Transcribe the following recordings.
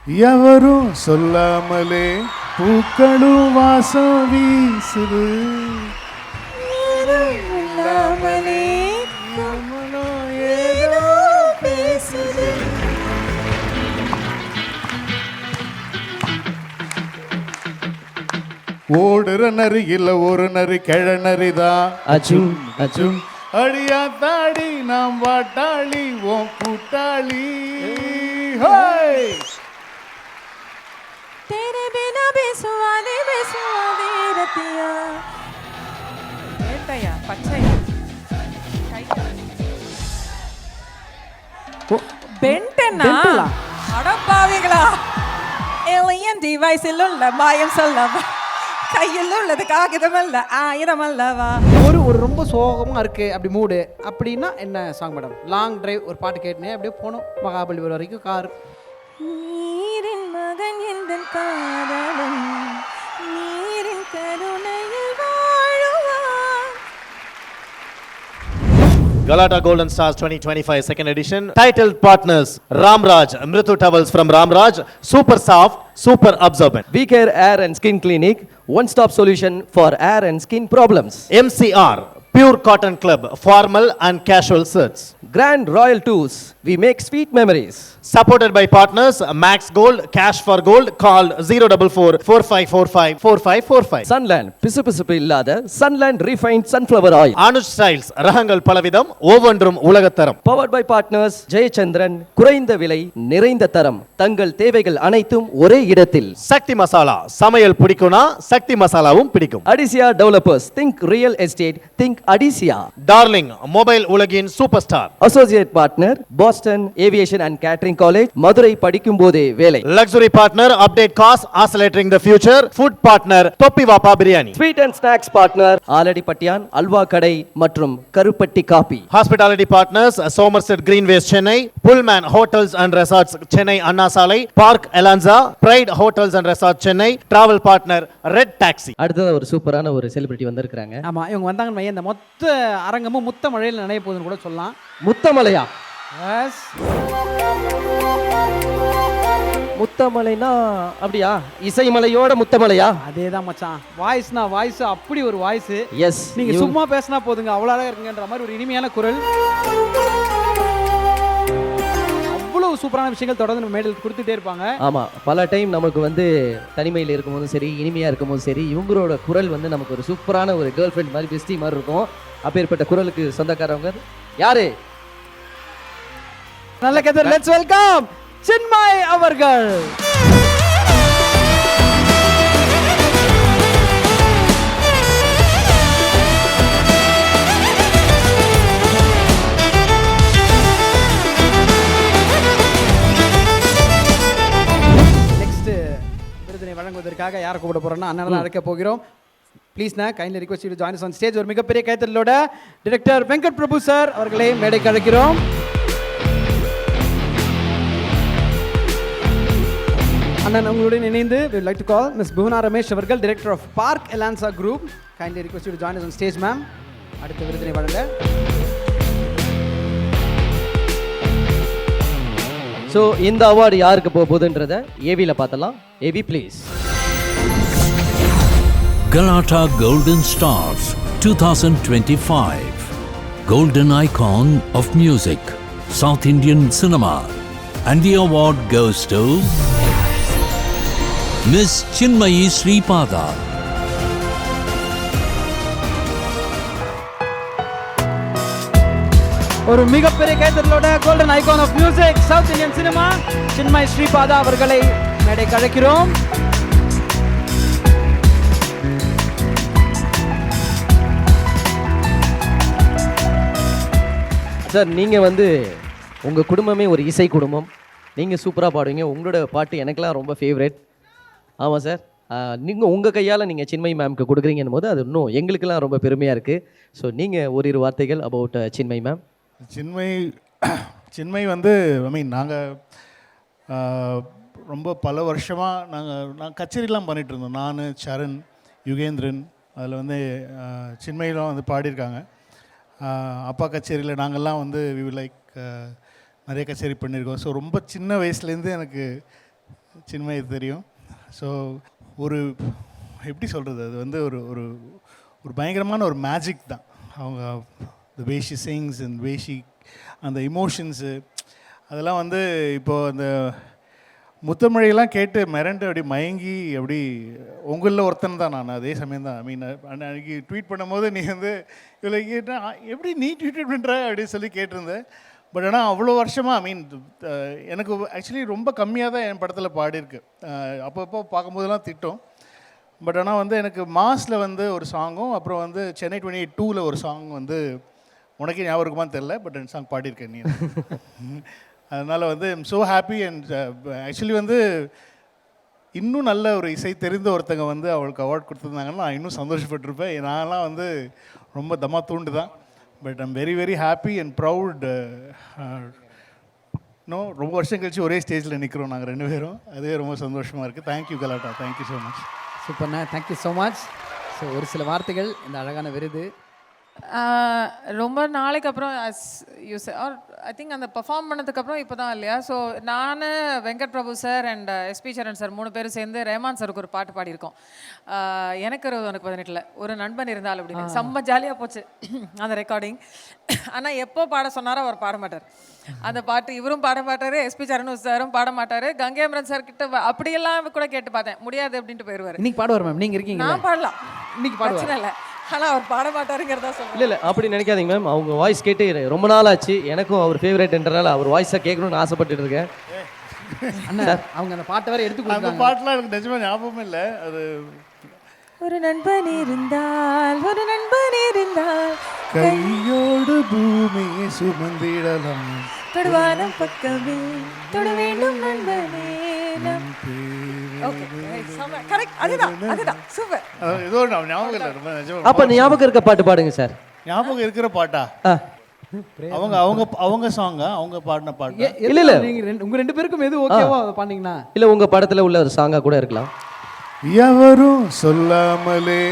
எவரும் சொல்லாமலே பூக்களும் வாசம் வீசுது. இல்லாமலே ஏதோ பேசுது. ஓடுற நரி இல்ல ஒரு நரி கிழ நரிதான். அச்சும் அச்சும் அடியா தாடி நாம் வாட்டாளி ஓ கூட்டாளி. ஹோய் तेरे बिना बेसुवादे रतिया. ఏంటయ్యా పచ్చయ్య பெண்டனா அடப்பாவிகளா ஏலியன் டிவைஸில் உள்ள மாயம் சொல்லவா கையில் உள்ளது காகிதமல்ல ஆயிரமல்லவா. ஒரு ரொம்ப சோகமாக இருக்குது அப்படி மூடு அப்படின்னா என்ன சாங் மேடம்? லாங் டிரைவ் ஒரு பாட்டு கேட்டுனே அப்படியே போகணும் மகாபலிபுரம் வரைக்கும் கார். நீரின் மகன் எந்தன் காதலன் நீரின் கருணையில் வாழுவான். Galata Golden Stars 2025 second edition. Titled partners Ramraj, Mritu Towels from Ramraj, super soft, super absorbent. We Care Air and Skin Clinic, one-stop solution for air and skin problems. MCR, Pure Cotton Club, formal and casual shirts. Grand Royal Tours, we make sweet memories. Supported by partners Max Gold, Cash for Gold, call 044 4545 4545. Sunland, பிசுபிசுப்பு இல்லாத Sunland refined sunflower oil. Anuj Styles, ரகங்கள் பலவிதம், ஒவ்வொன்றும் உலகத்தரம். Powered by partners Jayachandran, குறைந்த விலை நிறைந்த தரம், தங்கள் தேவைகள் அனைத்தும் ஒரே இடத்தில். சக்தி மசாலா, சமையல் பிடிக்கும்னா சக்தி மசாலாவும் பிடிக்கும். Adisia Developers, think real estate, think Adisia. Darling, mobile உலகின் super star. Associate partner, Boston Aviation and Catering College, Madurai படிக்கும் போதே வேலை. Luxury partner, update cost, accelerating the future. Food partner, தொப்பி வாப்பா biryani. Sweet and snacks partner, ஆலடிப்பட்டியான் halwa கடை மற்றும் கருப்பட்டி coffee. Hospitality partners, Somerset Greenways, Chennai. Pullman Hotels and Resorts, Chennai Anna Salai. Park Elanza, Pride Hotels and Resorts, Chennai. Travel partner, Red Taxi. அடுத்தது ஒரு சூப்பரான ஒரு celebrity வந்திருக்காங்க. ஆமாம், இவங்க வந்தாங்கன்னு வையன், இந்த மொத்த அரங்கமும் முத்த மழையில் நனைய போகுதுன்னு கூட சொல்லலாம். முத்தமலையா? எஸ், முத்தமலைனா அப்படியா? இசைமலையோட முத்தமலையா? அதே தான் மச்சான். வாய்ஸ்னா வாய்ஸ், அப்படி ஒரு வாய்ஸ். எஸ், நீங்க சும்மா பேசினா போதுங்க, அவ்வளோ அழகா இருக்குங்கன்ற மாதிரி ஒரு இனிமையான குரல். அவ்வளவு சூப்பரான விஷயங்கள் தொடர்ந்து நம்ம மேடல் கொடுத்துட்டே இருப்பாங்க. ஆமா, பல டைம் நமக்கு வந்து தனிமையில் இருக்கும்போதும் சரி, இனிமையா இருக்கும்போதும் சரி, இவங்களோட குரல் வந்து நமக்கு ஒரு சூப்பரான ஒரு கேர்ள் ஃப்ரெண்ட் மாதிரி, பெஸ்டி மாதிரி இருக்கும். அப்பேற்பட்ட குரலுக்கு சொந்தக்காரவங்க யாரு? நல்ல கதை. லெட்ஸ் வெல்கம் சின்மய் அவர்கள். நெக்ஸ்ட் விருதினை வழங்குவதற்காக யாரை கூப்பிட போறோம்னா அண்ணன் தான் அழைக்க போகிறோம். ப்ளீஸ்ண்ணா, kindly request you to join us on stage. ஒரு மிகப்பெரிய கைத்தறலோட டைரக்டர் வெங்கட் பிரபு சார் அவர்களை மேடைக்கு அழைக்கிறோம். அண்ணன் உங்களுடன் இணைந்து we would like to call Miss Bhuvana Ramesh அவர்கள், Director of Park Elanza Group. Kindly request you to join us on stage, ma'am. அடுத்த விருதினை வழங்க. ஸோ இந்த அவார்டு யாருக்கு போக போகுதுன்றத ஏவியில் பார்த்தலாம். AV please. Galata Golden Stars 2025. Golden icon of music, South Indian cinema. And the award goes to Miss Chinmayi Sripada. ஒரு மிகப்பெரிய கைத்தறலோட golden icon of music, south Indian cinema, Chinmayi Sripada அவர்களை மேடைக்கு அழைக்கிறோம். சார், நீங்கள் வந்து உங்கள் குடும்பமே ஒரு இசை குடும்பம். நீங்கள் சூப்பராக பாடுவீங்க. உங்களோட பாட்டு எனக்கெல்லாம் ரொம்ப ஃபேவரட். ஆமாம் சார், நீங்கள் உங்கள் கையால் நீங்கள் சின்மய் மேம்க்கு கொடுக்குறீங்கன்னு போது அது இன்னும் எங்களுக்கெல்லாம் ரொம்ப பெருமையாக இருக்குது. ஸோ நீங்கள் ஒரு இரு வார்த்தைகள் அபவுட் சின்மய் மேம். சின்மய் வந்து நாங்கள் ரொம்ப பல வருஷமாக நான் கச்சேரிலாம் பண்ணிகிட்டு இருந்தோம். நான், சரண், யுகேந்திரன், அதில் வந்து சின்மயிலாம் வந்து பாடியிருக்காங்க. அப்பா கச்சேரியில் நாங்கள்லாம் வந்து வி லைக் நிறைய கச்சேரி பண்ணியிருக்கோம். ஸோ ரொம்ப சின்ன வயசுலேருந்து எனக்கு சின்மயை தெரியும். ஸோ ஒரு எப்படி சொல்கிறது, அது வந்து ஒரு ஒரு ஒரு பயங்கரமான ஒரு மேஜிக் தான். அவங்க the way she sings and way she அந்த இமோஷன்ஸு அதெல்லாம் வந்து இப்போது அந்த முத்தமொழியெல்லாம் கேட்டு மிரண்டு அப்படி மயங்கி அப்படி உங்களில் ஒருத்தன் தான் நான். அதே சமயம் தான் ஐ மீன் அன்றைக்கி ட்வீட் பண்ணும்போது நீ வந்து இதில் கேட்டேன் எப்படி நீ ட்வீட் பண்ணுற அப்படின்னு சொல்லி கேட்டிருந்தேன். பட் ஆனால் அவ்வளோ வருஷமாக ஐ மீன் எனக்கு ஆக்சுவலி ரொம்ப கம்மியாக தான் என் படத்தில் பாடியிருக்கு. அப்பப்போ பார்க்கும்போதெல்லாம் திட்டம். பட் ஆனால் வந்து எனக்கு மாஸில் வந்து ஒரு சாங்கும் அப்புறம் வந்து சென்னை 28-2 ஒரு சாங் வந்து உனக்கே ஞாபகம் இருக்குமான்னு தெரில, பட் 2 சாங் பாடியிருக்கேன் நீ. அதனால் வந்து I'm so happy. And actually வந்து இன்னும் நல்ல ஒரு இசை தெரிந்த ஒருத்தங்க வந்து அவளுக்கு அவார்ட் கொடுத்துருந்தாங்கன்னா நான் இன்னும் சந்தோஷப்பட்டிருப்பேன். நான்லாம் வந்து ரொம்ப தம்மா தூண்டு தான். But I'm very very happy and proud. ரொம்ப வருஷம் கழிச்சு ஒரே ஸ்டேஜில் நிற்கிறோம் நாங்கள் 2 பேரும். அதே ரொம்ப சந்தோஷமாக இருக்குது. Thank you Galatta, thank you so much. சூப்பர்ண்ணா, தேங்க்யூ ஸோ மச். ஸோ ஒரு சில வார்த்தைகள் இந்த அழகான விருது. ரொம்ப நாளைக்கு அப்புறம் யூஸ் ஆர் ஐ திங்க் அந்த பெர்ஃபார்ம் பண்ணதுக்கப்புறம் இப்போ தான் இல்லையா. ஸோ நான் Venkat Prabhu sir and SP Charan sir 3 பேரும் சேர்ந்து ரஹ்மான் சாருக்கு ஒரு பாட்டு பாடியிருக்கோம். எனக்கு 18 ஒரு நண்பன் இருந்தால் அப்படின்னு. செம்ம ஜாலியாக போச்சு அந்த ரெக்கார்டிங். ஆனால் எப்போ பாட சொன்னாரோ அவர் பாட மாட்டார் அந்த பாட்டு. இவரும் பாட மாட்டார், எஸ்பி சரண் சாரும் பாட மாட்டார். கங்கையமரன் சார் கிட்ட அப்படியெல்லாம் கூட கேட்டு பார்த்தேன், முடியாது அப்படின்ட்டு போயிடுவார். இன்னைக்கு பாடுவார் மேம், நீங்கள் இருக்கீங்க. நான் பாடலாம், இன்னைக்கு பாடுவார் இல்லை, ஆனால் அவர் பாட மாட்டாருங்கிறதா சொல்லுங்கள். இல்லை அப்படி நினைக்காதீங்க மேம். அவங்க வாய்ஸ் கேட்டு ரொம்ப நாள் ஆச்சு. எனக்கும் அவர் ஃபேவரேட்ன்றனால அவர் வாய்ஸாக கேட்கணும்னு ஆசைப்பட்டுட்டு இருக்கேன். அண்ணா அவங்க அந்த பாட்டை வேறு எடுத்து அந்த கொடுத்தாங்க. பாட்டெலாம் எனக்கு நிஜமாக ஞாபகம் இல்லை. அது ஒரு நண்பன் இருந்தால் கையோடு பூமியை சுமந்திடலாம் தொடுவானம் பக்கமே தொட வேண்டும் நண்பனே. அதுதான் சூப்பர். ஏதோ நான் ஞாபகம் இல்லை, ரொம்ப நிஜமாக. அப்போ ஞாபகம் இருக்க பாட்டு பாடுங்க சார். ஞாபகம் இருக்கிற பாட்டா? அவங்க அவங்க அவங்க சாங்கா, அவங்க பாடின பாட்டு? இல்ல. நீங்கள் உங்கள் 2 பேருக்கும் எது ஓகேவோ அதை பண்ணீங்கன்னா. இல்லை உங்கள் படத்தில் உள்ள ஒரு சாங்காக கூட இருக்கலாம். எவரும் சொல்லாமலே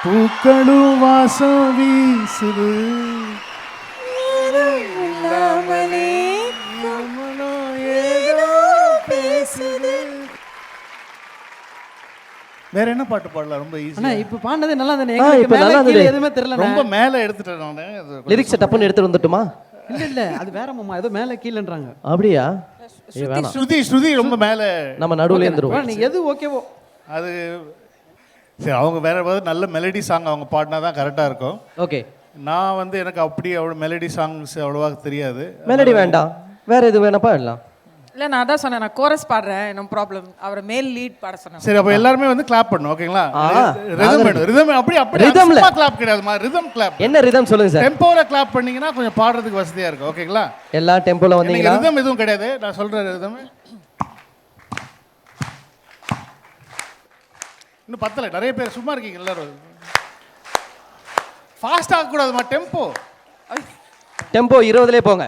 பூக்களும் வாசம் வீசுது, வேற என்ன பாட்டு பாடலாம்? ரொம்ப ஈஸி. அண்ணா இப்போ பாடினது நல்லா தானே. இப்போ நல்லா இருந்தது. எதுவுமே தெரியல. ரொம்ப மேலே எடுத்துட்டேன் நான். லிரிக்ஸை டப்புன்னு எடுத்துட்டு வந்துட்டுமா? இல்லை அது வேற மாமா, ஏதோ மேலே கீழேன்றாங்க. அப்படியா? ஸ்ருதி ரொம்ப மேலே, நம்ம நடுவில் இருந்துருவோம். நீங்கள் எது ஓகேவோ அது சரி. அவங்க வேற ஏதாவது நல்ல மெலடி சாங் அவங்க பாடினா தான் கரெக்டாக இருக்கும். ஓகே. நான் வந்து எனக்கு அப்படி அவ்வளோ மெலடி சாங்ஸ் அவ்வளோவா தெரியாது. மெலடி வேண்டாம், வேற எது வேணாப்பா எல்லாம். இல்லை நான் தான் சொன்னேன், நான் கோரஸ் பாடுறேன், நோ ப்ராப்ளம். அவரை மேல் லீட் பாட சொன்னேன். சரி, அப்போ எல்லாருமே வந்து கிளாப் பண்ணணும், ஓகேங்களா? ரிதம் வேணும். ரிதம் அப்படி அப்படி ரிதம்ல கிளாப் கிடையாதுமா, ரிதம் கிளாப். என்ன ரிதம் சொல்லுங்க சார். டெம்போல கிளாப் பண்ணீங்கன்னா கொஞ்சம் பாடுறதுக்கு வசதியா இருக்கும், ஓகேங்களா? எல்லா டெம்போல வந்தீங்களா? ரிதம் எதுவும் கிடையாது, நான் சொல்ற ரிதம் இன்னும் பத்தல. நிறைய பேர் சும்மா இருக்கீங்க எல்லாரும். ஃபாஸ்ட் ஆக கூடாதுமா, டெம்போ. டெம்போ 20லே போங்க.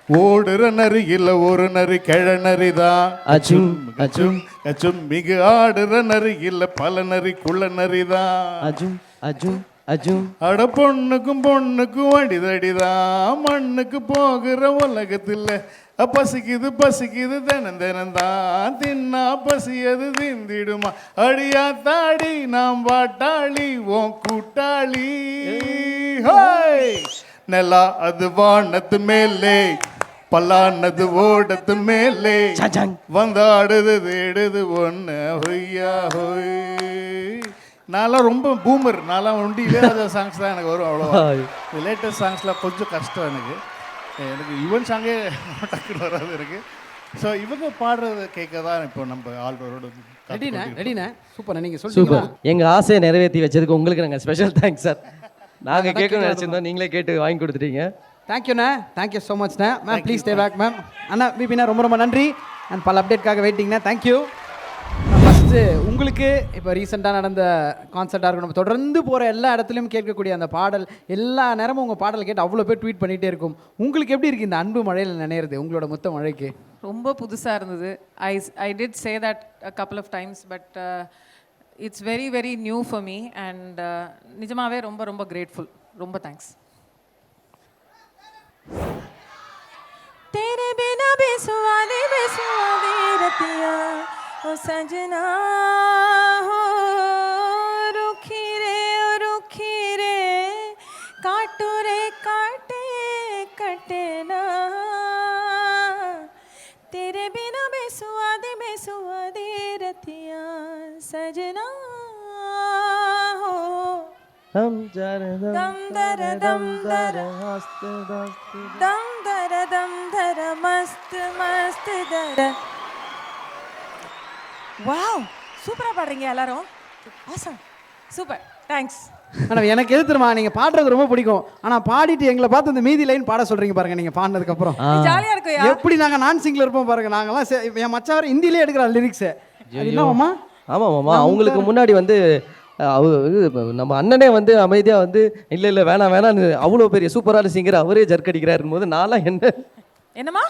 ஓடுற நரி இல்ல ஒரு நரி கிழ நரிதான் அச்சும் அச்சும் அச்சும். மிகு ஆடுற நரி இல்ல பல நரி குள்ள நரிதான் அஜும் அஜும் அஜும். அட பொண்ணுக்கும் அடிதடிதான் மண்ணுக்கு போகிற உலகத்தில் பசிக்குது பசிக்குது தினந்தான் தின்னா பசியது திந்திடுமா. அடியா தாடி நாம் வாட்டாளி ஓ கூட்டாளி. நெலா அது வானத்து மேலே பல்லானது ஓடத்து மேலே வந்தாடுது தேடுது ஒன்று ஹொய்யா ஹொய். நான்லாம் ரொம்ப பூமர், நான்லாம் ஒண்டியிலே அந்த சாங்ஸ் தான் எனக்கு வரும். அவ்வளோவா லேட்டஸ்ட் சாங்ஸ்லாம் கொஞ்சம் கஷ்டம் எனக்கு. யுவன் சாங்கே டக்குன்னு வராது எனக்கு. ஸோ இவங்க பாடுறத கேட்க தான் இப்போ நம்ம ஆல்ரோட ரெடிண்ணே. சூப்பர், நீங்கள் சூப்பர். சொல்லுங்கள். எங்கள் ஆசையை நிறைவேற்றி வச்சதுக்கு உங்களுக்கு நாங்கள் ஸ்பெஷல் தேங்க்ஸ் சார். நாங்கள் கேட்கணும்னு நினச்சிருந்தோம், நீங்களே கேட்டு வாங்கி கொடுத்துட்டீங்க. தேங்க்யூண்ணா, தேங்க்யூ ஸோ மச்ண்ணா. Ma'am please stay back ma'am. அண்ணா பிபினா ரொம்ப ரொம்ப நன்றி. அண்ட் பல அப்டேட்காக வெயிட்டிங்ண்ணா. தேங்க்யூ. ஃபஸ்ட்டு உங்களுக்கு இப்போ ரீசெண்டாக நடந்த கான்சர்ட்டாக இருக்கும், நம்ம தொடர்ந்து போகிற எல்லா இடத்துலையும் கேட்கக்கூடிய அந்த பாடல், எல்லா நேரமும் உங்கள் பாடல் கேட்டு அவ்வளோ பேர் ட்வீட் பண்ணிகிட்டே இருக்கும். உங்களுக்கு எப்படி இருக்குது இந்த அன்பு மழையில் நினைறது, உங்களோட மொத்த மழைக்கு? ரொம்ப புதுசாக இருந்தது. I did say that a couple of times, but it's very very new for me and நிஜமாவே ரொம்ப ரொம்ப grateful. ரொம்ப தேங்க்ஸ். तेरे बिना बेसुवादे रतिया ओ सजना हो रुखी रे काटो रे काटे कटे ना तेरे बिना बेसुआदी रतिया सजना हो हम जार दम दर दम दर दम दर मस्त मस्त दर வாவ் சூப்பரா பாடுறீங்க எல்லாரும் ஆசம் சூப்பர் தேங்க்ஸ். ஆனால் எனக்கு எது தெரியுமா, நீங்கள் பாடுறது ரொம்ப பிடிக்கும், ஆனால் பாடிட்டு எங்களை பார்த்து இந்த மீதி லைன் பாட சொல்கிறீங்க பாருங்க நீங்கள் பாடினதுக்கப்புறம். ஜாலியா இருக்குயா. எப்படி நாங்கள் நான் சிங்கில் இருப்போம் பாருங்க. நாங்களாம் என் மச்சான் வேறு ஹிந்திலே எடுக்கிறாள் லிரிக்ஸு. என்னம்மா? ஆமாம் மாமா, அவங்களுக்கு முன்னாடி வந்து நம்ம அண்ணனே வந்து அமைதியாக வந்து இல்லை வேணான்னு அவ்வளோ பெரிய சூப்பரான சிங்கர் அவரே ஜர்க் அடிக்கிறாருன்னு போது நான்லாம் என்னம்மா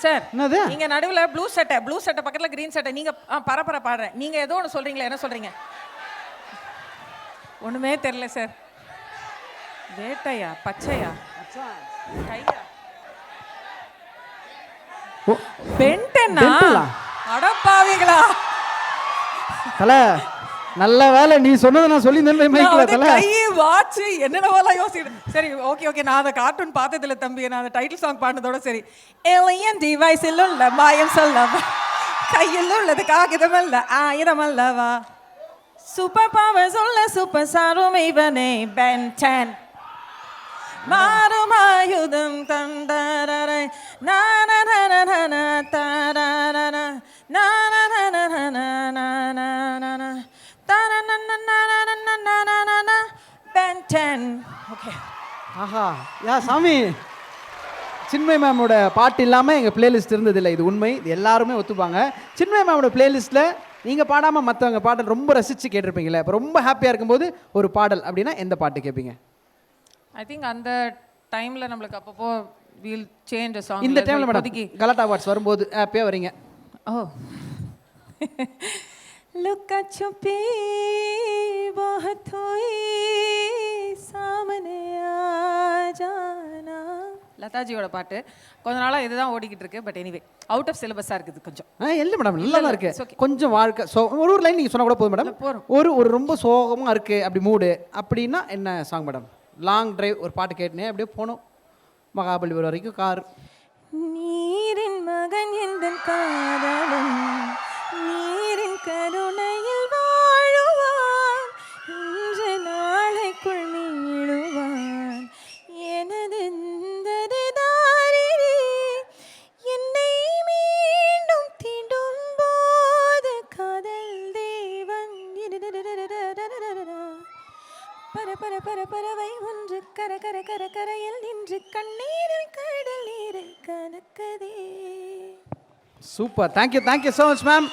சார் என்னது? நீங்க நடுவுல ப்ளூ சட்டை பக்கத்துல கிரீன் சட்டை நீங்க பரபர பாடுறேன். நீங்க ஏதோ ஒன்று சொல்றீங்களா, என்ன சொல்றீங்க? ஒண்ணுமே தெரியல சார். வேட்டையா பச்சையா கையா பென்டனா அடப்பாவீங்களா தல நல்ல வேலை நீ சொன்னதை நான் சொல்லி மைக்ல தல கை வாட்ச் என்னென்னவெல்லாம் யோசிக்கிட்டு. சரி ஓகே நான் அந்த கார்ட்டூன் பார்த்ததில்ல தம்பி. நான் அந்த டைட்டில் சாங் பாடினதோட சரி. ஏலியன் டிவைஸில் உள்ள மாயம் சொல்லவா, கையில் உள்ளது காகிதம் அல்ல ஆயுதம் அல்லவா, சூப்பர் பவர் சொல்ல சூப்பர் சாரும் இவனே பென்டன், மாறும் ஆயுதம் தந்தரரை நானனனனன தரரன நானனனனன தரனனனனனனன பென்டன். ஓகே. ஆஹா யா சாமி, சின்மய் மேமோட பாட்டு இல்லாமல் எங்கள் பிளேலிஸ்ட் இருந்ததில்லை, இது உண்மை, இது எல்லாருமே ஒத்துப்பாங்க. சின்மய் மேமோட பிளேலிஸ்ட்டில் நீங்கள் பாடாமல் மற்றவங்க பாடல் ரொம்ப ரசித்து கேட்டிருப்பீங்களே, இப்போ ரொம்ப ஹாப்பியாக இருக்கும்போது ஒரு பாடல் அப்படின்னா எந்த பாட்டு கேட்பீங்க? ஐ திங்க் அந்த டைம்ல நம்மளுக்கு அப்பப்போ வில் சேஞ்ச் a song. இந்த டைம்ல மேடம் கலாட்டா அவார்ட்ஸ் வரும்போது ஹாப்பியாக வரீங்க. ஓ लुका छुपी बहुत हुई सामने आ जाना, லதாஜியோட பாட்டு. கொஞ்ச நாளாக இதுதான் ஓடிக்கிட்டு இருக்கு. பட் எனிவே அவுட் ஆஃப் சிலபஸாக இருக்குது கொஞ்சம். இல்லை மேடம் நல்லா தான் இருக்கு. கொஞ்சம் வாழ்க்கை ஒரு லைன் நீங்கள் சொன்னால் கூட போதும் மேடம். ஒரு ரொம்ப சோகமாக இருக்குது அப்படி மூடு அப்படின்னா என்ன சாங் மேடம்? லாங் டிரைவ் ஒரு பாட்டு கேட்டுனே அப்படியே போகணும் மகாபலிபுரம் வரைக்கும் கார். நீரின் மகன் எந்தன் காதலன் நீரின் கருணையில் வாழுவான், இன்று நாளைக்குள் மீழுவான் எனது தாரிரி, என்னை மீண்டும் தீண்டும் போது காதல் தேவன் பர பர பர பறவை ஒன்று கர கர கர கரையில் நின்று கண்ணீரில் கடல் நீரை கலக்குதே. Super, thank you so much ma'am.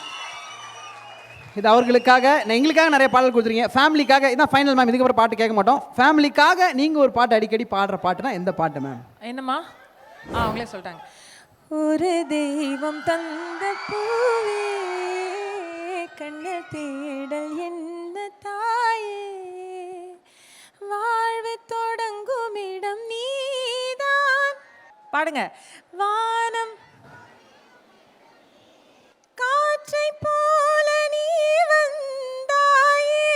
இது அவர்களுக்காக எங்களுக்காக நிறைய பாடல் கொடுத்துருங்க. ஃபேமிலிக்காக இதான் ஃபைனல் மேம், இதுக்கப்புறம் பாட்டு கேட்க மாட்டோம். ஃபேமிலிக்காக நீங்கள் ஒரு பாட்டு அடிக்கடி பாடுற பாட்டுனா எந்த பாட்டு மேம்? என்னம்மா? அவங்களே சொல்லிட்டாங்க. ஒரு தெய்வம் தந்த பூவே கண்ணில் தேடல் என்ன தாயே, வாழ்வு தொடங்கும் இடம் நீதான். பாடுங்க. வானம் காற்றை போல நீ வந்தாயே,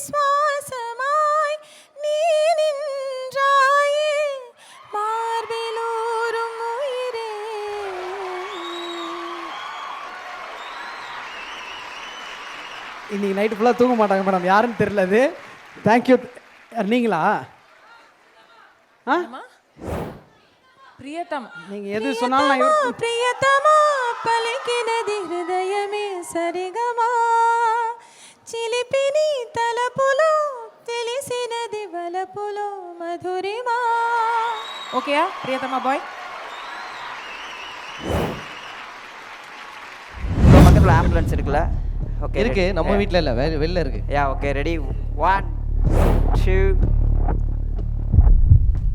சுவாசமாய் நீ நின்றாயே, மார்பிலூரும் உயிரே. இன்னைக்கு நைட்டு ஃபுல்லாக தூங்க மாட்டாங்க மேடம், யாருன்னு தெரியல. அது தேங்க்யூ. நீங்களா? பிரியதம் நீங்கள் எது சொன்னாலும் நான் பிரியதமா పలికినది హృదయమే సరిగమా, చిలిపిని తలపులో తెలిసినది వలపులో మధురిమా. ఓకేయా ప్రియతమా బాయ్? பக்கத்தில் ஆம்புலன்ஸ் இருக்குல்ல? ஓகே இருக்கு, நம்ம வீட்டில் இல்லை, வெளில இருக்கு. Yeah okay ready 1 2.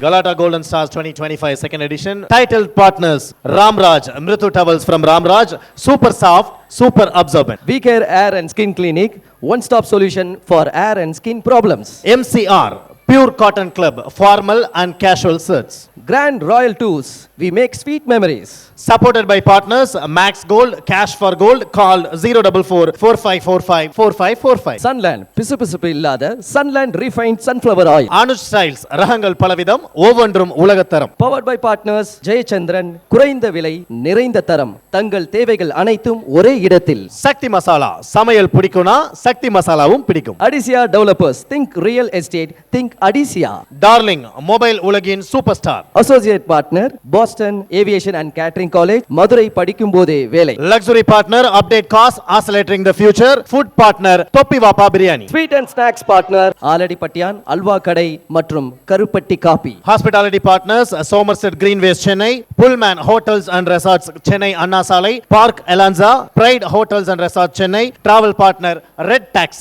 Galata Golden Stars 2025 second edition. Titled partners Ramraj, Mritu Towels from Ramraj, Super Soft, Super Absorbent. We Care Air and Skin Clinic, one stop solution for air and skin problems. MCR, Pure Cotton Club, formal and casual shirts. Grand Royal Tours, we make sweet memories. Supported by partners Max Gold, Cash for Gold, call 044-4545-4545. Sunland, பிசுபிசுப்பு இல்லாத Sunland refined sunflower oil. Anuj Styles, ரகங்கள் பலவிதம், ஒவ்வொன்றும் உலகத்தரம். Powered by partners Jayachandran, குறைந்த விலை நிறைந்த தரம், தங்கள் தேவைகள் அனைத்தும் ஒரே இடத்தில். சக்தி மசாலா, சமையல் பிடிக்கும்னா சக்தி மசாலாவும் பிடிக்கும். Adisia Developers, think real estate, think Adisia. Darling, mobile உலகின் super star. Associate partner Boston Aviation and Catering College, Madurai படிக்கும் போதே வேலை. Luxury partner, update cost, accelerating the future. Food partner, தொப்பி வாப்பா biryani. Sweet and snacks partner ஆலடிப்பட்டியான் halwa கடை மற்றும் கருப்பட்டி coffee. Hospitality partners, Somerset Greenways, Chennai. Pullman Hotels and Resorts, Chennai Anna Salai. Park Elanza, Pride Hotels and Resorts, Chennai. Travel partner, Red Taxi.